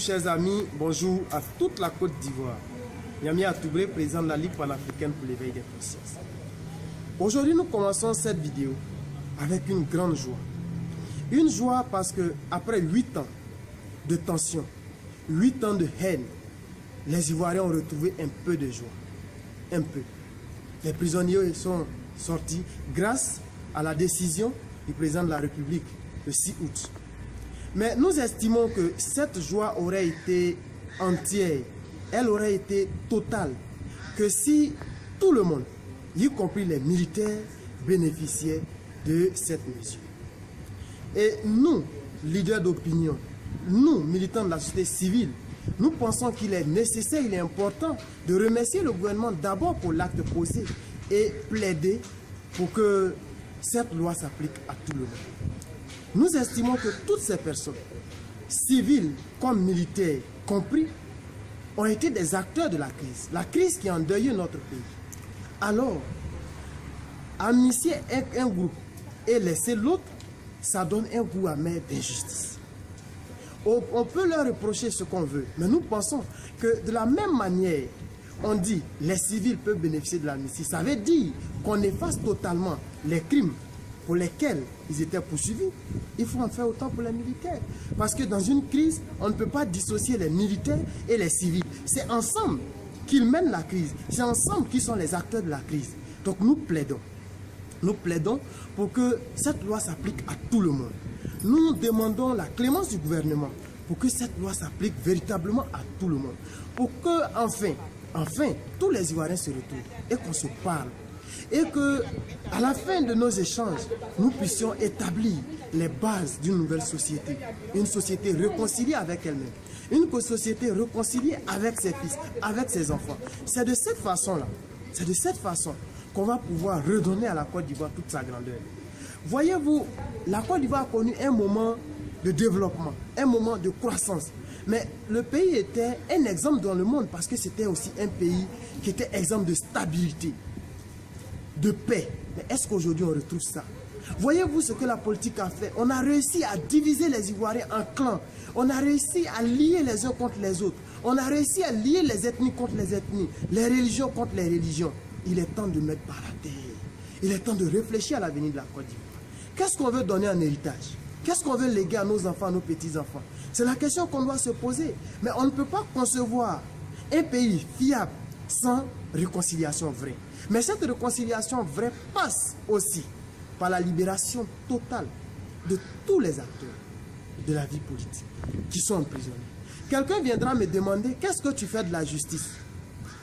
chers amis, bonjour à toute la Côte d'Ivoire. Yami Atoublé, président de la Ligue panafricaine pour l'éveil des consciences. Aujourd'hui, nous commençons cette vidéo avec une grande joie. Une joie parce que après 8 ans de tension, 8 ans de haine, les Ivoiriens ont retrouvé un peu de joie. Un peu. Les prisonniers sont sortis grâce à la décision du président de la République le 6 août. Mais nous estimons que cette joie aurait été entière, elle aurait été totale, que si tout le monde, y compris les militaires, bénéficiaient de cette mesure. Et nous, leaders d'opinion, nous, militants de la société civile, nous pensons qu'il est nécessaire, il est important de remercier le gouvernement d'abord pour l'acte posé et plaider pour que cette loi s'applique à tout le monde. Nous estimons que toutes ces personnes, civiles comme militaires compris, ont été des acteurs de la crise qui a endeuillé notre pays. Alors, amnistier un groupe et laisser l'autre, ça donne un goût amer d'injustice. On peut leur reprocher ce qu'on veut, mais nous pensons que de la même manière, on dit les civils peuvent bénéficier de l'amnistie. Ça veut dire qu'on efface totalement les crimes pour lesquels ils étaient poursuivis. Il faut en faire autant pour les militaires. Parce que dans une crise, on ne peut pas dissocier les militaires et les civils. C'est ensemble qu'ils mènent la crise. C'est ensemble qu'ils sont les acteurs de la crise. Donc nous plaidons. Nous plaidons pour que cette loi s'applique à tout le monde. Nous demandons la clémence du gouvernement pour que cette loi s'applique véritablement à tout le monde. Pour que, enfin, tous les Ivoiriens se retrouvent et qu'on se parle. Et que, à la fin de nos échanges, nous puissions établir les bases d'une nouvelle société. Une société réconciliée avec elle-même. Une société réconciliée avec ses fils, avec ses enfants. C'est de cette façon-là, c'est de cette façon qu'on va pouvoir redonner à la Côte d'Ivoire toute sa grandeur. Voyez-vous, la Côte d'Ivoire a connu un moment de développement, un moment de croissance. Mais le pays était un exemple dans le monde parce que c'était aussi un pays qui était exemple de stabilité, de paix. Mais est-ce qu'aujourd'hui on retrouve ça? Voyez-vous ce que la politique a fait? On a réussi à diviser les Ivoiriens en clans. On a réussi à lier les uns contre les autres. On a réussi à lier les ethnies contre les ethnies, les religions contre les religions. Il est temps de mettre par la terre. Il est temps de réfléchir à l'avenir de la Côte d'Ivoire. Qu'est-ce qu'on veut donner en héritage? Qu'est-ce qu'on veut léguer à nos enfants, à nos petits-enfants? C'est la question qu'on doit se poser. Mais on ne peut pas concevoir un pays fiable sans réconciliation vraie. Mais cette réconciliation vraie passe aussi par la libération totale de tous les acteurs de la vie politique qui sont emprisonnés. Quelqu'un viendra me demander, qu'est-ce que tu fais de la justice?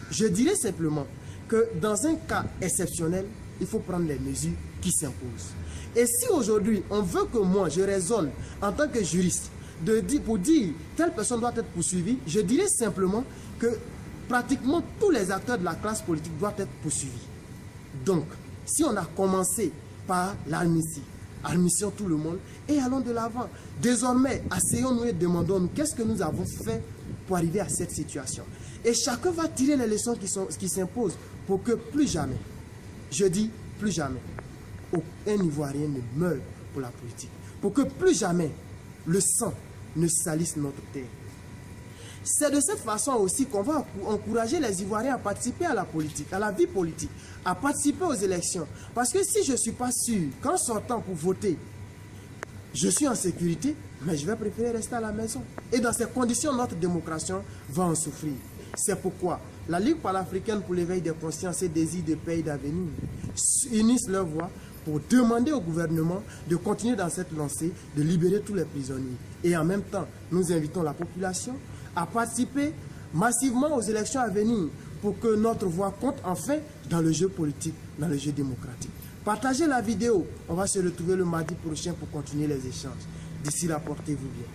Je dirais simplement que dans un cas exceptionnel, il faut prendre les mesures qui s'imposent. Et si aujourd'hui, on veut que moi, je raisonne en tant que juriste, pour dire telle personne doit être poursuivie, je dirais simplement que pratiquement tous les acteurs de la classe politique doivent être poursuivis. Donc, si on a commencé par l'amnistie, admission tout le monde et allons de l'avant. Désormais, asseyons-nous et demandons-nous qu'est-ce que nous avons fait pour arriver à cette situation. Et chacun va tirer les leçons qui s'imposent pour que plus jamais, je dis plus jamais, aucun Ivoirien ne meure pour la politique. Pour que plus jamais le sang ne salisse notre terre. C'est de cette façon aussi qu'on va encourager les Ivoiriens à participer à la politique, à la vie politique, à participer aux élections. Parce que si je ne suis pas sûr, qu'en sortant pour voter, je suis en sécurité, mais je vais préférer rester à la maison. Et dans ces conditions, notre démocratie va en souffrir. C'est pourquoi la Ligue panafricaine pour l'éveil des consciences et désirs de paix et d'avenir unissent leurs voix pour demander au gouvernement de continuer dans cette lancée, de libérer tous les prisonniers. Et en même temps, nous invitons la population à participer massivement aux élections à venir pour que notre voix compte enfin dans le jeu politique, dans le jeu démocratique. Partagez la vidéo. On va se retrouver le mardi prochain pour continuer les échanges. D'ici là, portez-vous bien.